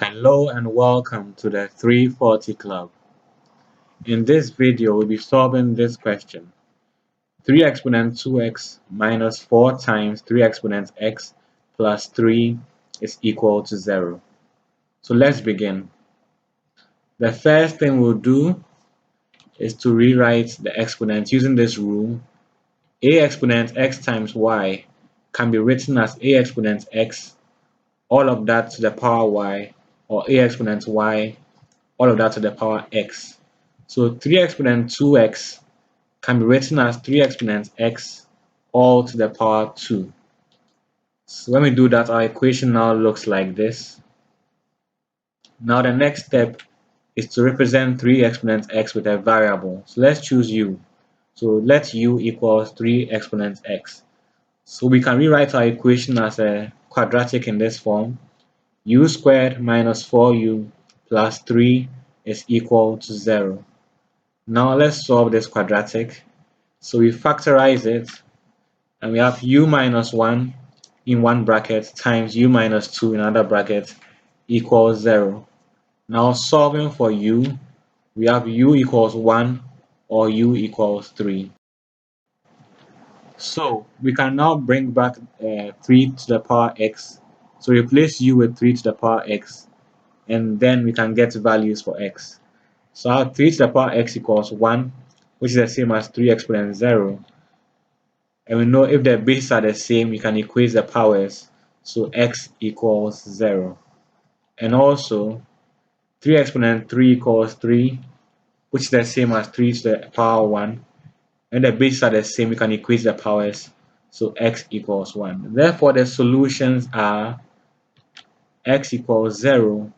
Hello and welcome to the 340 Club. In this video, we'll be solving this question. 3 exponent 2x minus 4 times 3 exponent x plus 3 is equal to 0. So let's begin. The first thing we'll do is to rewrite the exponent using this rule. A exponent x times y can be written as a exponent x, all of that to the power y, or a exponent y, all of that to the power x. So 3 exponent 2x can be written as 3 exponent x all to the power 2. So when we do that, our equation now looks like this. Now the next step is to represent 3 exponent x with a variable. So let's choose u. So let u equals 3 exponent x. So we can rewrite our equation as a quadratic in this form. U squared minus 4u plus 3 is equal to 0. Now let's solve this quadratic. So we factorize it, and we have u minus 1 in one bracket times u minus 2 in another bracket equals 0. Now solving for u, we have u equals 1 or u equals 3. So we can now bring back 3 to the power x. So replace u with 3 to the power x, and then we can get values for x. So our 3 to the power x equals 1, which is the same as 3 exponent 0. And we know if the bases are the same, we can equate the powers. So x equals 0. And also, 3 exponent 3 equals 3, which is the same as 3 to the power 1. And the bases are the same, we can equate the powers. So x equals 1. Therefore, the solutions are x equals 0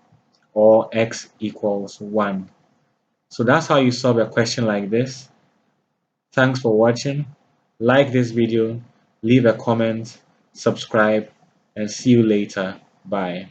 or x equals 1. So that's how you solve a question like this. Thanks for watching. Like this video, leave a comment, subscribe, and see you later. Bye.